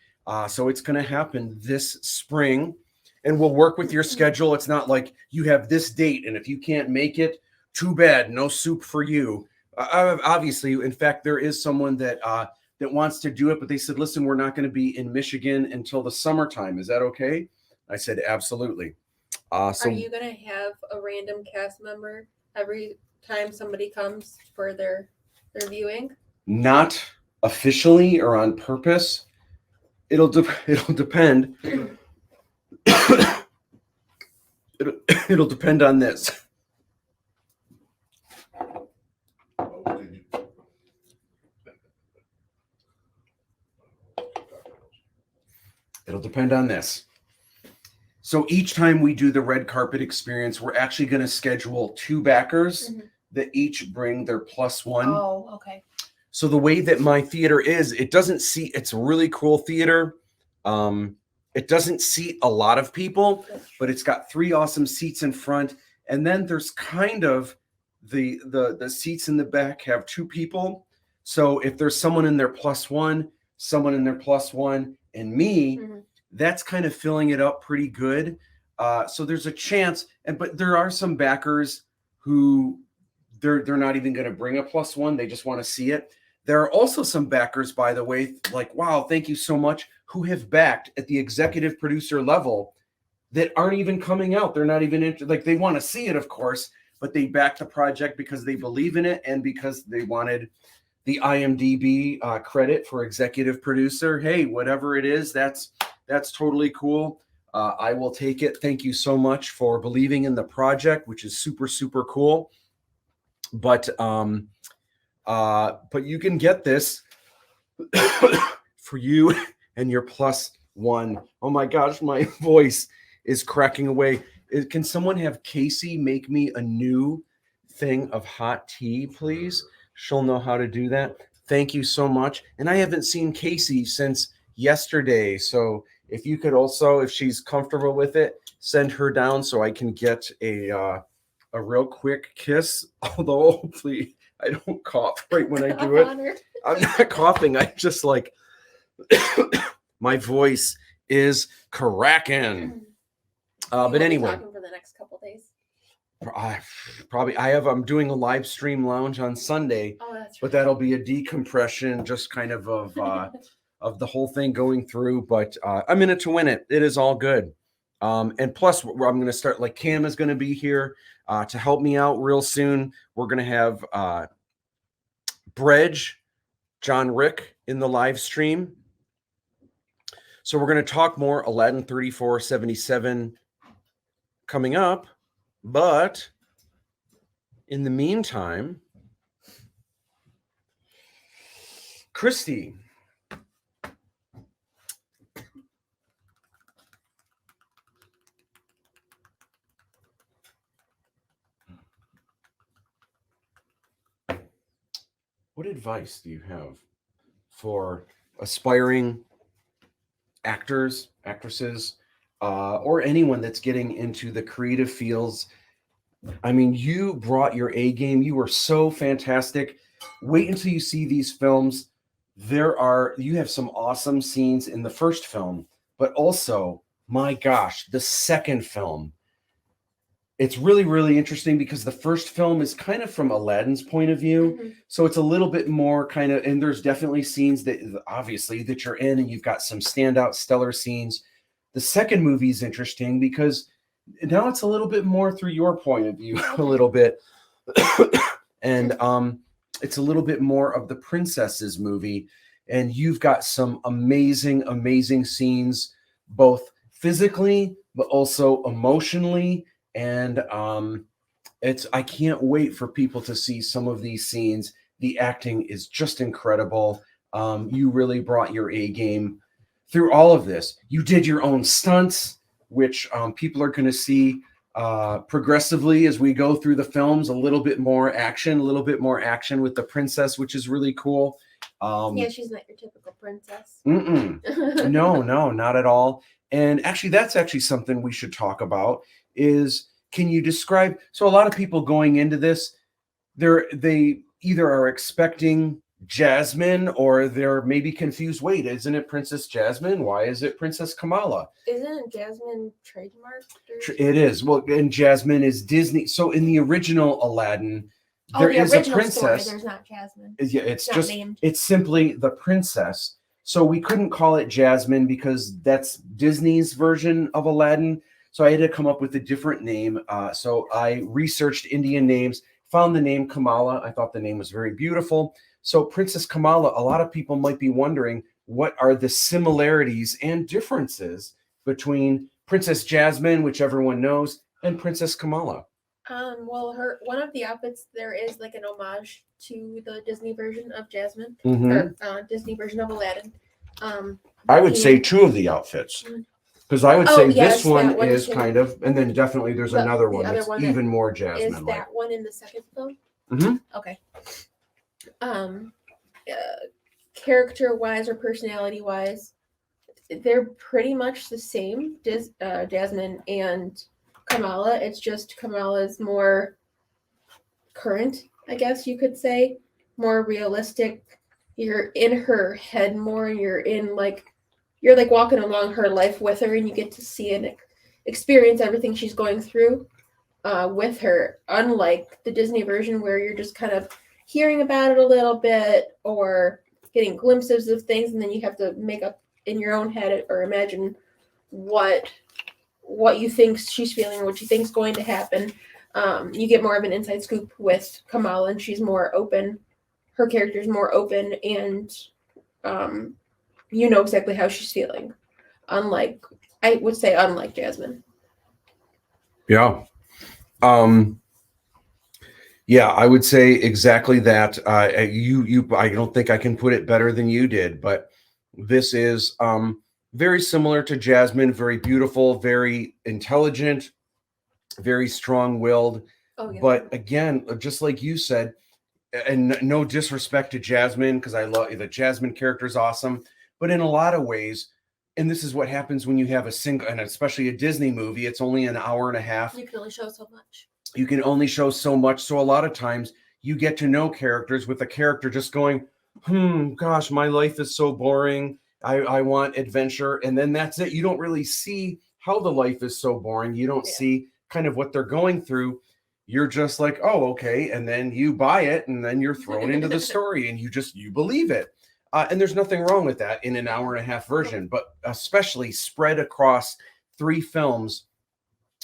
So it's going to happen this spring, and we'll work with your schedule. It's not like you have this date, and if you can't make it, too bad, no soup for you. Obviously, in fact, there is someone that wants to do it, but they said, listen, we're not going to be in Michigan until the summertime. Is that okay? I said, absolutely. So Are you going to have a random cast member every time somebody comes for their viewing? not officially or on purpose. It'll depend. It'll depend on this. It'll depend on this. So each time we do the red carpet experience, we're actually going to schedule 2 backers that each bring their +1. Oh, okay. So the way that my theater is, it doesn't seat. It's a really cool theater. It doesn't seat a lot of people, but it's got 3 awesome seats in front, and then there's kind of the seats in the back have 2 people. So if there's someone in their +1, someone in their +1, and me, that's kind of filling it up pretty good. So there's a chance, but there are some backers who they're not even going to bring a +1. They just want to see it. There are also some backers, by the way, like, wow, thank you so much, who have backed at the executive producer level that aren't even coming out. They're not even like, they want to see it, of course, but they backed the project because they believe in it and because they wanted the IMDb credit for executive producer. Hey, whatever it is, that's totally cool. I will take it. Thank you so much for believing in the project, which is super, super cool. But you can get this for you and your +1. Oh my gosh, my voice is cracking away. Can someone have Casey make me a new thing of hot tea, please? She'll know how to do that. Thank you so much. And I haven't seen Casey since yesterday. So if you could also, if she's comfortable with it, send her down so I can get a real quick kiss. Although hopefully I don't cough right when I do it. I'm not coughing. I just like my voice is cracking. But anyway, talking for the next couple days. I'm doing a live stream lounge on Sunday, but that'll be a decompression, just kind of of the whole thing going through. But I'm in it to win it. It is all good. And plus, I'm going to start, like, Cam is going to be here to help me out real soon. We're going to have Bredge, John Rick in the live stream. So we're going to talk more Aladdin 3477 coming up. But in the meantime, Christi, what advice do you have for aspiring actors, actresses, or anyone that's getting into the creative fields? I mean, you brought your A game. You were so fantastic. Wait until you see these films. You have some awesome scenes in the first film, but also, my gosh, the second film. It's really, really interesting because the first film is kind of from Aladdin's point of view. So it's a little bit more kind of, and there's definitely scenes that obviously that you're in, and you've got some standout stellar scenes. The second movie is interesting because now it's a little bit more through your point of view, a little bit. And it's a little bit more of the princesses movie. And you've got some amazing, amazing scenes, both physically, but also emotionally. And I can't wait for people to see some of these scenes. The acting is just incredible. You really brought your A game through all of this. You did your own stunts, which people are going to see progressively as we go through the films. A little bit more action with the princess, which is really cool. Yeah, she's not your typical princess. No, not at all. And actually, that's actually something we should talk about is, can you describe, so a lot of people going into this, they either are expecting Jasmine or they're maybe confused. Wait, isn't it Princess Jasmine? Why is it Princess Kamala? Isn't Jasmine trademarked? It is. Well, and Jasmine is Disney. So in the original Aladdin, there is a princess. Story, there's not Jasmine. Yeah, it's not just named. It's simply the princess. So we couldn't call it Jasmine because that's Disney's version of Aladdin. So I had to come up with a different name. So I researched Indian names, found the name Kamala. I thought the name was very beautiful. So Princess Kamala, a lot of people might be wondering, what are the similarities and differences between Princess Jasmine, which everyone knows, and Princess Kamala? Well, one of the outfits there is like an homage to the Disney version of Jasmine, Mhm. or Disney version of Aladdin. I would say and- 2 of the outfits, because I would Oh, say yes, this one that one is too. kind of, and then definitely there's The- another the one other that's one that even more Is Jasmine like. that one in the second film? Mhm. Okay. Character wise or personality wise, they're pretty much the same. Jasmine and Kamala. It's just Kamala's more current, I guess you could say, more realistic. You're in her head more. You're like walking along her life with her, and you get to see and experience everything she's going through with her. Unlike the Disney version, where you're just kind of hearing about it a little bit or getting glimpses of things, and then you have to make up in your own head or imagine what you think she's feeling or what you think's going to happen. You get more of an inside scoop with Kamala, and she's more open. Her character's more open, and you know exactly how she's feeling. Unlike Jasmine. Yeah. Yeah, I would say exactly that. I don't think I can put it better than you did, but this is very similar to Jasmine, very beautiful, very intelligent, very strong-willed. Oh yeah. But again, just like you said, and no disrespect to Jasmine, because I love the Jasmine character is awesome, but in a lot of ways, and this is what happens when you have a single, and especially a Disney movie, it's only an hour and a half. You can only show so much. You can only show so much. So a lot of times you get to know characters with a character just going, gosh, my life is so boring. I want adventure. And then that's it. You don't really see how the life is so boring. You don't see kind of what they're going through. You're just like, oh, okay. And then you buy it and then you're thrown into the story and you believe it. And there's nothing wrong with that in an hour and a half version, but especially spread across 3 films.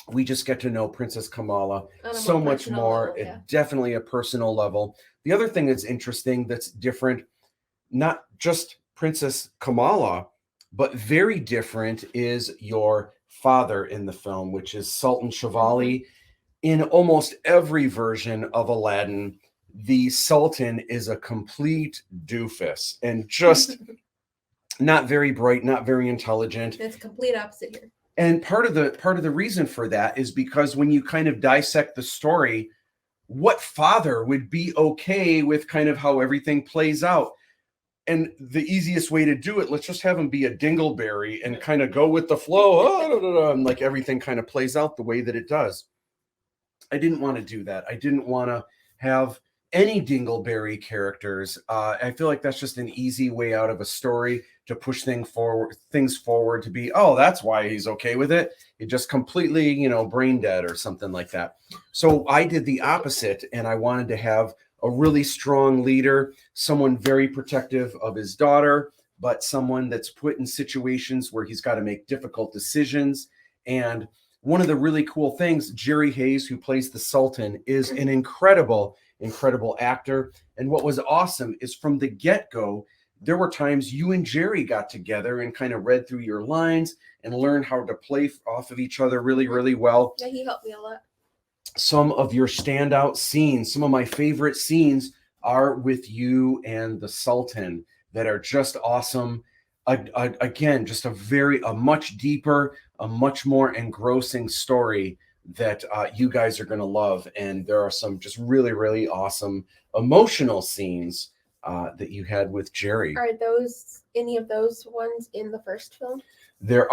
We just get to know Princess Kamala so much more. Level, yeah. Definitely a personal level. The other thing that's interesting, that's different, not just Princess Kamala, but very different, is your father in the film, which is Sultan Shivali. In almost every version of Aladdin, the Sultan is a complete doofus and just not very bright, not very intelligent. It's complete opposite here. And part of the reason for that is because when you kind of dissect the story, what father would be okay with kind of how everything plays out? And the easiest way to do it, let's just have him be a dingleberry and kind of go with the flow, and like everything kind of plays out the way that it does. I didn't want to do that. I didn't want to have any dingleberry characters. I feel like that's just an easy way out of a story to push things forward to be, oh, that's why he's okay with it. It just completely, brain dead or something like that. So I did the opposite, and I wanted to have a really strong leader, someone very protective of his daughter, but someone that's put in situations where he's got to make difficult decisions. And one of the really cool things, Jerry Hayes, who plays the Sultan, is an incredible actor. And what was awesome is from the get-go, there were times you and Jerry got together and kind of read through your lines and learned how to play off of each other really, really well. Yeah, he helped me a lot. Some of your standout scenes, some of my favorite scenes are with you and the Sultan that are just awesome. Again, just a much deeper, a much more engrossing story that you guys are going to love. And there are some just really, really awesome emotional scenes that you had with Jerry. Are any of those ones in the first film? There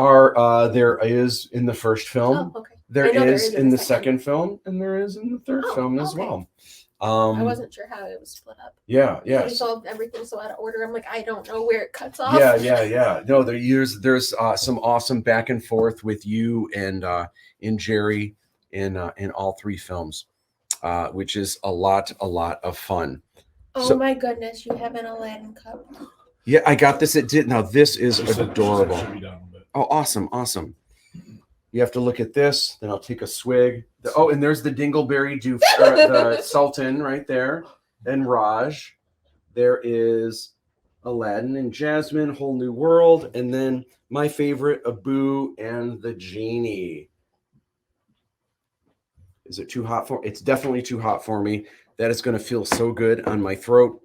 is in the first film. Oh, okay. There is in the second film, and there is in the third film as well. I wasn't sure how it was split up. Yeah. We solved everything so out of order. I'm like, I don't know where it cuts off. Yeah. No, there's some awesome back and forth with you and Jerry in all 3 films, which is a lot of fun. Oh my goodness, you have an Aladdin cup. Yeah, I got this. Now this is Just adorable. should be done with it. Oh, awesome. You have to look at this. Then I'll take a swig. And there's the Dingleberry the Sultan right there, and Raj. There is Aladdin and Jasmine, Whole New World, and then my favorite, Abu and the Genie. Is it too hot for? It's definitely too hot for me. That is going to feel so good on my throat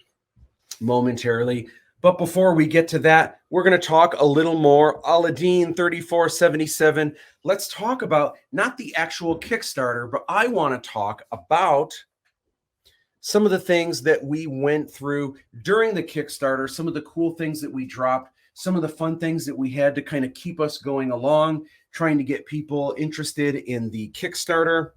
momentarily. But before we get to that, we're going to talk a little more ALADDIN 3477. Let's talk about not the actual Kickstarter, but I want to talk about some of the things that we went through during the Kickstarter, some of the cool things that we dropped, some of the fun things that we had to kind of keep us going along, trying to get people interested in the Kickstarter,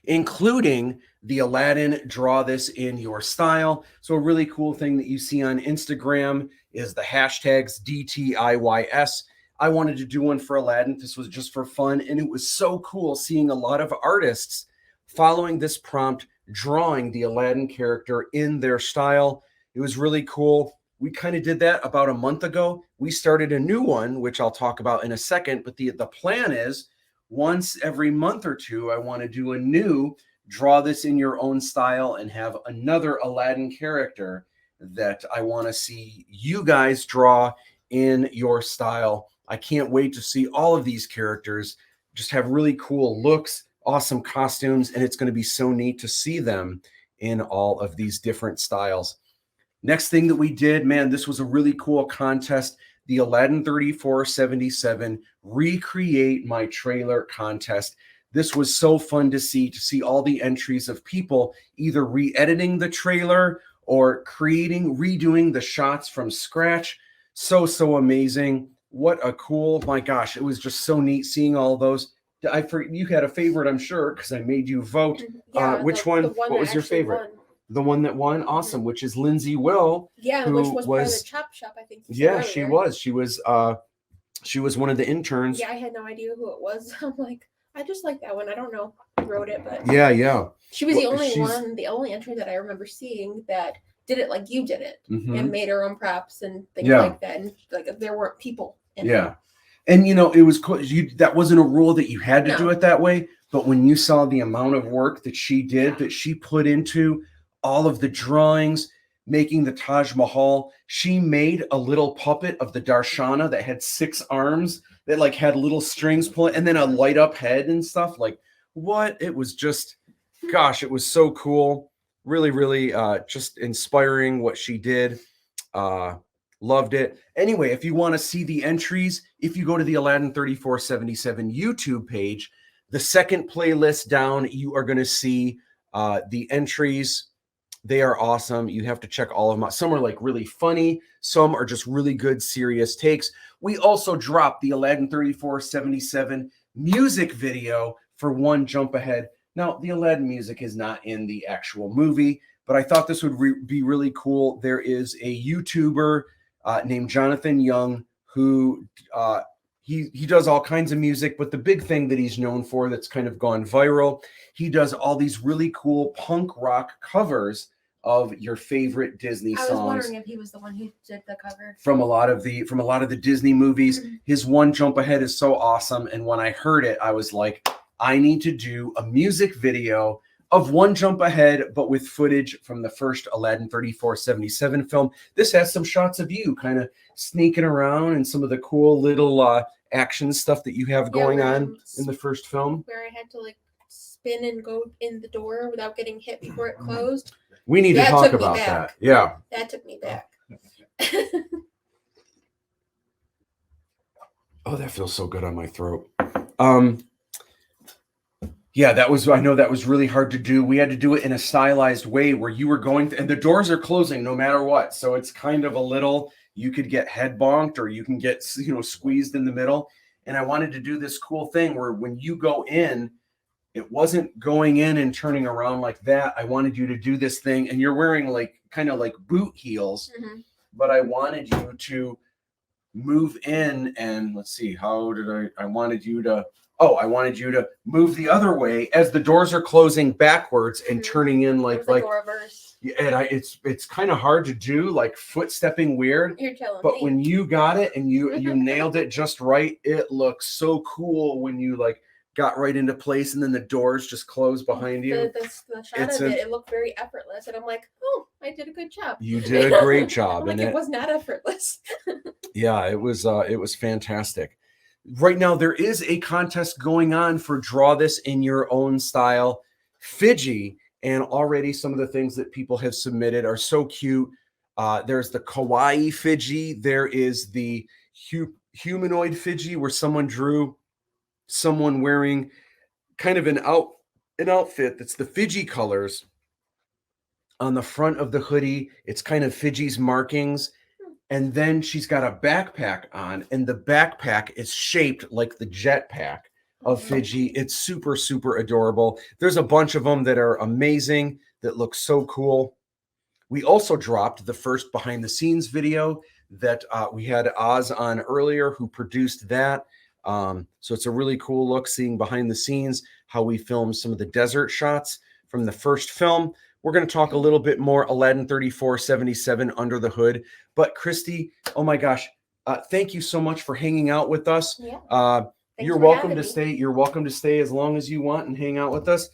including the Aladdin Draw This in Your Style. So a really cool thing that you see on Instagram is the hashtags DTIYS. I wanted to do one for Aladdin. This was just for fun, and it was so cool seeing a lot of artists following this prompt, drawing the Aladdin character in their style. It was really cool. We kind of did that about a month ago. We started a new one, which I'll talk about in a second, but the plan is once every month or two, I want to do a new draw this in your own style and have another Aladdin character that I want to see you guys draw in your style. I can't wait to see all of these characters just have really cool looks, awesome costumes, and it's going to be so neat to see them in all of these different styles. Next thing that we did, man, this was a really cool contest. The ALADDIN 3477 Recreate My Trailer contest. This was so fun to see all the entries of people either re-editing the trailer or redoing the shots from scratch. So amazing. What a cool, my gosh, it was just so neat seeing all those. You had a favorite, I'm sure, because I made you vote. Yeah, which one? What was your favorite? Won. The one that won? Awesome, which is Lindsay Will. Yeah, who which was part of the Chop Shop, I think. Yeah, she was. She was one of the interns. Yeah, I had no idea who it was. I'm like, I just like that one. I don't know who wrote it, but Yeah. She was the only entry that I remember seeing that did it like you did it and made her own props and things like that. And like there weren't people in it. And it was cool. That wasn't a rule that you had to do it that way. But when you saw the amount of work that she did, that she put into all of the drawings, making the Taj Mahal, she made a little puppet of the Darshana that had 6 arms that like had little strings pulling, and then a light up head and stuff. Like what? It was just, gosh, it was so cool. Really, just inspiring what she did. Loved it. Anyway, if you want to see the entries, if you go to the ALADDIN 3477 YouTube page, the second playlist down, you are going to see the entries. They are awesome. You have to check all of them out. Some are like really funny. Some are just really good, serious takes. We also dropped the ALADDIN 3477 music video for One Jump Ahead. Now, the Aladdin music is not in the actual movie, but I thought this would be really cool. There is a YouTuber named Jonathan Young who he does all kinds of music, but the big thing that he's known for that's kind of gone viral, he does all these really cool punk rock covers of your favorite Disney songs. I was wondering if he was the one who did the cover from a lot of the Disney movies. His One Jump Ahead is so awesome, and when I heard it, I was like, I need to do a music video of One Jump Ahead, but with footage from the first ALADDIN 3477 film. This has some shots of you kind of sneaking around and some of the cool little action stuff that you have going on in the first film. Where I had to like spin and go in the door without getting hit before it closed. We need to talk about that. Yeah. That took me back. Oh, that feels so good on my throat. Yeah, I know that was really hard to do. We had to do it in a stylized way where you were going, and the doors are closing no matter what. So it's kind of a little, you could get head bonked or you can get, squeezed in the middle. And I wanted to do this cool thing where when you go in, it wasn't going in and turning around like that. I wanted you to do this thing, and you're wearing like kind of like boot heels, but I wanted you to move in and let's see, I wanted you to move the other way as the doors are closing backwards and turning in like reverse. Yeah, and it's kind of hard to do, like foot stepping weird. You're telling but me. When you got it and you nailed it just right, it looks so cool when you like got right into place and then the doors just closed behind you. The shot of it looked very effortless, and I'm like, oh, I did a good job. You did a great job. Like, it was not effortless. Yeah, it was fantastic. right now there is a contest going on for draw this in your own style FIDGI, and already some of the things that people have submitted are so cute. There's the kawaii FIDGI. There is the humanoid FIDGI where someone drew someone wearing kind of an outfit that's the FIDGI colors on the front of the hoodie. It's kind of FIDGI's markings. And then she's got a backpack on, and the backpack is shaped like the jetpack of FIDGI. It's super, super adorable. There's a bunch of them that are amazing, that look so cool. We also dropped the first behind the scenes video that we had Oz on earlier, who produced that. So it's a really cool look seeing behind the scenes how we filmed some of the desert shots from the first film. We're going to talk a little bit more Aladdin 3477 under the hood. But Christi, oh my gosh, thank you so much for hanging out with us. Yeah. You're welcome to stay. You're welcome to stay as long as you want and hang out with us.